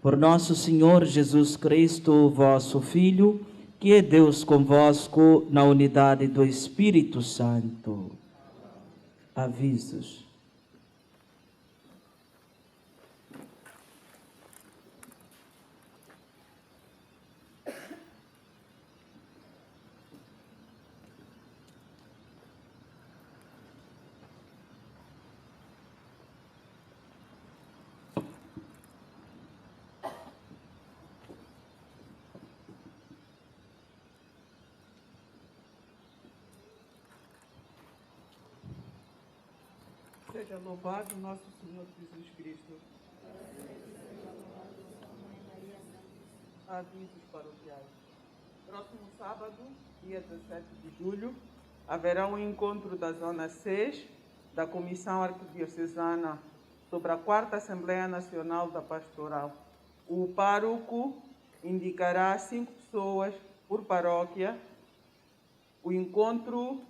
Por nosso Senhor Jesus Cristo, vosso Filho, que é Deus convosco, na unidade do Espírito Santo. Avisos. Seja louvado nosso Senhor Jesus Cristo. Avisos paroquiais. Próximo sábado, dia 17 de julho, haverá um encontro da Zona 6 da Comissão Arquidiocesana sobre a 4ª Assembleia Nacional da Pastoral. O pároco indicará 5 pessoas por paróquia. O encontro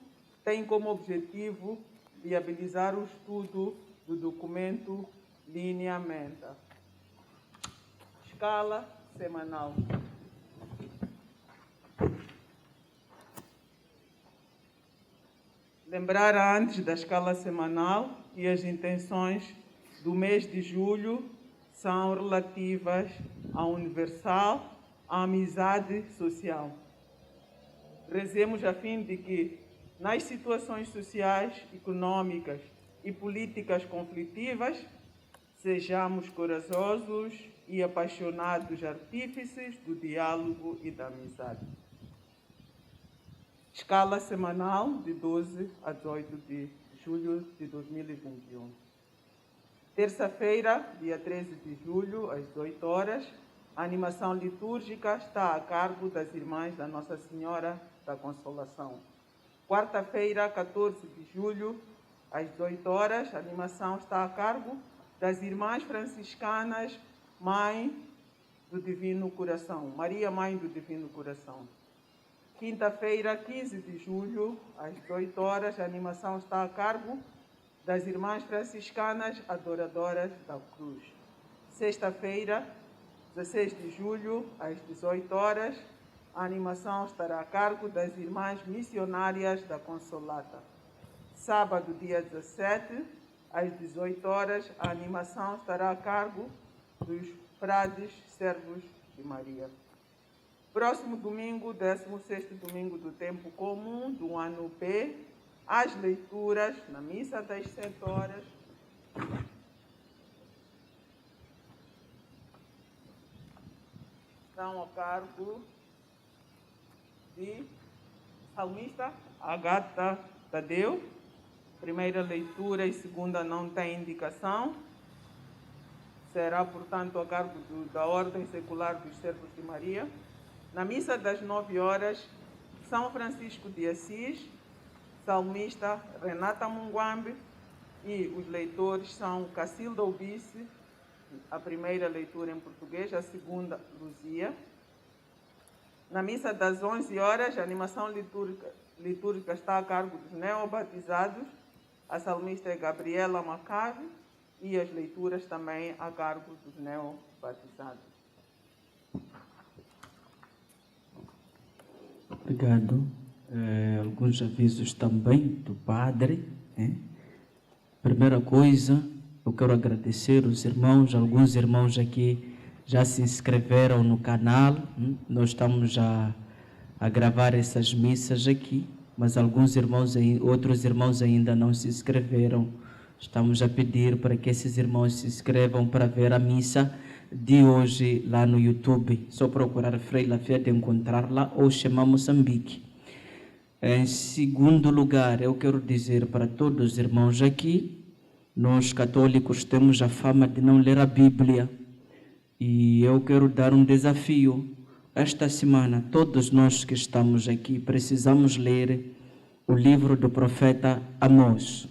tem como objetivo viabilizar o estudo do documento Lineamento. Escala semanal. Lembrar antes da escala semanal que as intenções do mês de julho são relativas ao universal, à amizade social. Rezemos a fim de que, nas situações sociais, econômicas e políticas conflitivas, sejamos corajosos e apaixonados artífices do diálogo e da amizade. Escala semanal de 12 a 18 de julho de 2021. Terça-feira, dia 13 de julho, às 18 horas, a animação litúrgica está a cargo das Irmãs da Nossa Senhora da Consolação. Quarta-feira, 14 de julho, às 18 horas, a animação está a cargo das Irmãs Franciscanas Mãe do Divino Coração, Maria Mãe do Divino Coração. Quinta-feira, 15 de julho, às 18 horas, a animação está a cargo das Irmãs Franciscanas Adoradoras da Cruz. Sexta-feira, 16 de julho, às 18 horas, a animação estará a cargo das Irmãs Missionárias da Consolata. Sábado, dia 17, às 18 horas, a animação estará a cargo dos Frades Servos de Maria. Próximo domingo, 16º domingo do tempo comum do ano P, as leituras na missa das 7 horas. Estão a cargo de salmista Agata Tadeu. Primeira leitura e segunda não tem indicação. Será, portanto, a cargo da Ordem Secular dos Servos de Maria. Na missa das 9 horas, São Francisco de Assis, salmista Renata Munguambe, e os leitores são Cacilda Ubice, a primeira leitura em português, a segunda Luzia. Na missa das 11 horas, a animação litúrgica está a cargo dos neobatizados, a salmista é Gabriela Macave, e as leituras também a cargo dos neobatizados. Obrigado. Alguns avisos também do padre. Primeira coisa, eu quero agradecer os irmãos, alguns irmãos aqui já se inscreveram no canal. Nós estamos a gravar essas missas aqui, mas outros irmãos ainda não se inscreveram. Estamos a pedir para que esses irmãos se inscrevam para ver a missa de hoje lá no YouTube. Só procurar Frei Lafia de encontrar lá ou chamar Moçambique. Em segundo lugar, eu quero dizer para todos os irmãos aqui, nós católicos temos a fama de não ler a Bíblia. E eu quero dar um desafio. Esta semana, todos nós que estamos aqui precisamos ler o livro do profeta Amós.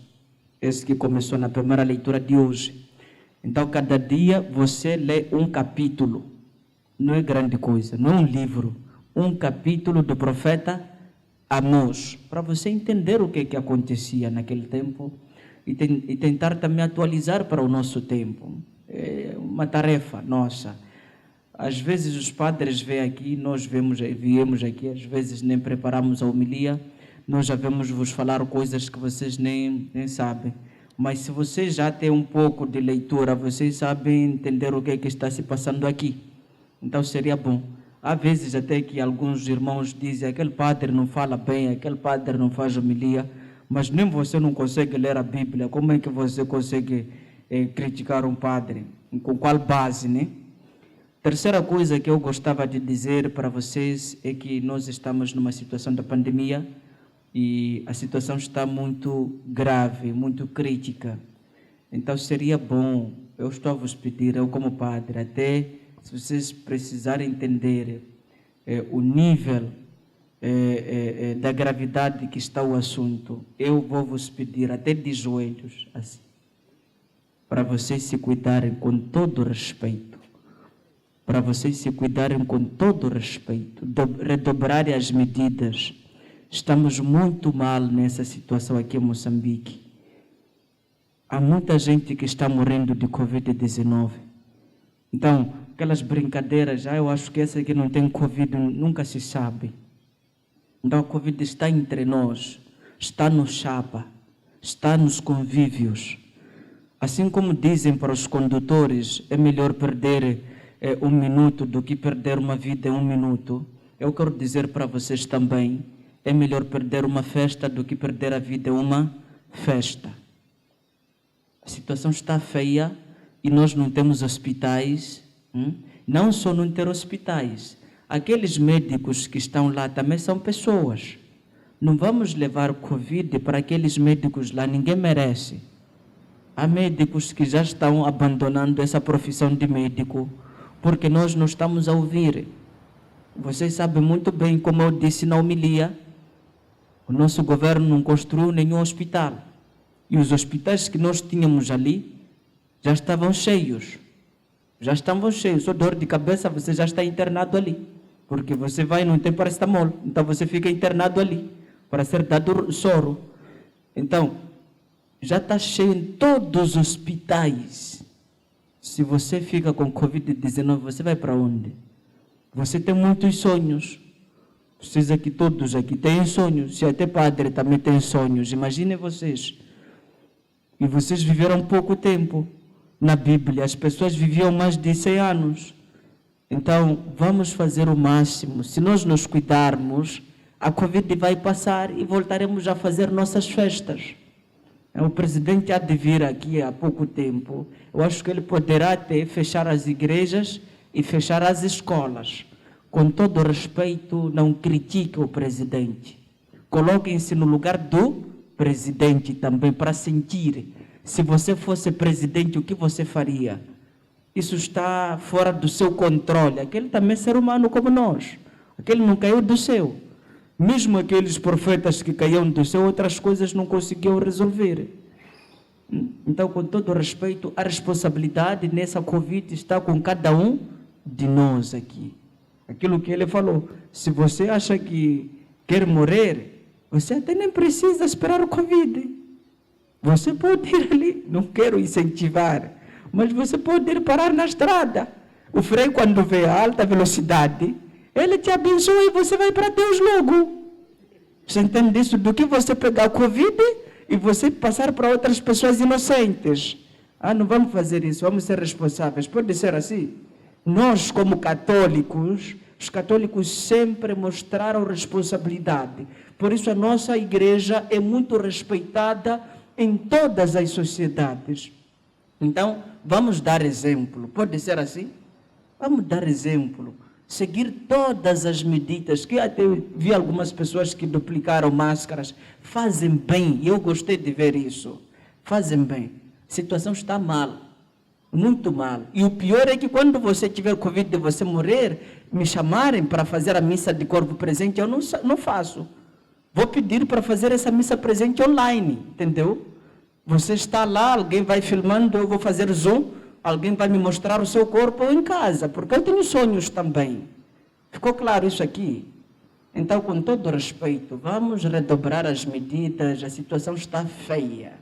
Esse que começou na primeira leitura de hoje. Então, cada dia você lê um capítulo. Não é grande coisa, não é um livro. Um capítulo do profeta Amós. Para você entender o que acontecia naquele tempo e tentar também atualizar para o nosso tempo. É uma tarefa nossa. Às vezes os padres vêm aqui, nós viemos aqui, às vezes nem preparamos a homilia, nós já vamos vos falar coisas que vocês nem sabem. Mas se vocês já têm um pouco de leitura, vocês sabem entender o que está se passando aqui. Então seria bom. Há vezes até que alguns irmãos dizem, aquele padre não fala bem, aquele padre não faz homilia, mas nem você não consegue ler a Bíblia. Como é que você consegue criticar um padre? Com qual base, né? Terceira coisa que eu gostava de dizer para vocês é que nós estamos numa situação da pandemia e a situação está muito grave, muito crítica. Então seria bom, eu estou a vos pedir, eu como padre, até se vocês precisarem entender o nível da gravidade que está o assunto, eu vou vos pedir até de joelhos, assim, para vocês se cuidarem com todo respeito, para vocês se cuidarem com todo o respeito, redobrarem as medidas. Estamos muito mal nessa situação aqui em Moçambique. Há muita gente que está morrendo de Covid-19. Então, aquelas brincadeiras, eu acho que essa aqui não tem Covid, nunca se sabe. Então, a Covid está entre nós, está no chapa, está nos convívios. Assim como dizem para os condutores, é melhor perder 1 minuto do que perder uma vida em 1 minuto. Eu quero dizer para vocês também, é melhor perder uma festa do que perder a vida em uma festa. A situação está feia e nós não temos hospitais. Não só não ter hospitais, aqueles médicos que estão lá também são pessoas. Não vamos levar Covid para aqueles médicos lá, ninguém merece. Há médicos que já estão abandonando essa profissão de médico, porque nós não estamos a ouvir. Vocês sabem muito bem, como eu disse na homilia, o nosso governo não construiu nenhum hospital. E os hospitais que nós tínhamos ali já estavam cheios. Já estavam cheios. Só dor de cabeça, você já está internado ali. Porque você vai e não tem paracetamol. Então você fica internado ali, para ser dado soro. Então, já está cheio em todos os hospitais. Se você fica com Covid-19, você vai para onde? Você tem muitos sonhos. Vocês aqui, todos aqui, têm sonhos. Se até padre também tem sonhos. Imaginem vocês. E vocês viveram pouco tempo. Na Bíblia, as pessoas viviam mais de 100 anos. Então, vamos fazer o máximo. Se nós nos cuidarmos, a Covid vai passar e voltaremos a fazer nossas festas. O presidente há de vir aqui há pouco tempo. Eu acho que ele poderá até fechar as igrejas e fechar as escolas. Com todo respeito, não critique o presidente. Coloquem-se no lugar do presidente também, para sentir. Se você fosse presidente, o que você faria? Isso está fora do seu controle. Aquele também é ser humano como nós. Aquele não caiu do céu. Mesmo aqueles profetas que caíam do céu, outras coisas não conseguiam resolver. Então, com todo respeito, a responsabilidade nessa Covid está com cada um de nós aqui. Aquilo que ele falou, se você acha que quer morrer, você até nem precisa esperar o Covid. Você pode ir ali, não quero incentivar, mas você pode ir parar na estrada. O freio, quando vê a alta velocidade, ele te abençoa e você vai para Deus logo. Você entende isso? Do que você pegar o Covid e você passar para outras pessoas inocentes. Não vamos fazer isso, vamos ser responsáveis. Pode ser assim? Nós, como católicos, os católicos sempre mostraram responsabilidade. Por isso a nossa igreja é muito respeitada em todas as sociedades. Então, vamos dar exemplo. Pode ser assim? Vamos dar exemplo. Seguir todas as medidas, que até vi algumas pessoas que duplicaram máscaras, fazem bem, e eu gostei de ver isso. Fazem bem. A situação está mal, muito mal. E o pior é que quando você tiver Covid e você morrer, me chamarem para fazer a missa de corpo presente, eu não faço. Vou pedir para fazer essa missa presente online, entendeu? Você está lá, alguém vai filmando, eu vou fazer zoom, alguém vai me mostrar o seu corpo em casa, porque eu tenho sonhos também. Ficou claro isso aqui? Então, com todo respeito, vamos redobrar as medidas, a situação está feia.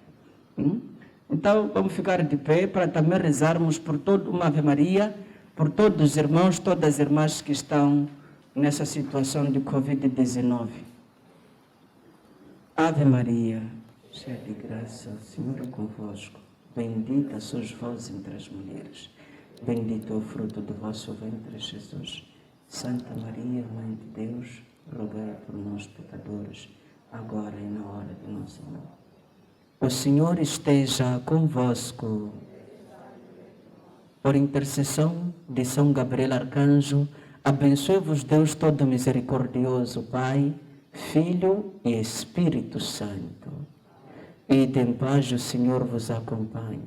Então, vamos ficar de pé para também rezarmos por toda uma Ave Maria, por todos os irmãos, todas as irmãs que estão nessa situação de Covid-19. Ave Maria, cheia de graça, o Senhor é convosco. Bendita sois vós entre as mulheres. Bendito é o fruto do vosso ventre, Jesus. Santa Maria, Mãe de Deus, rogai por nós, pecadores, agora e na hora de nossa morte. O Senhor esteja convosco. Por intercessão de São Gabriel Arcanjo, abençoe-vos Deus Todo Misericordioso, Pai, Filho e Espírito Santo. Ide em paz, o Senhor vos acompanhe.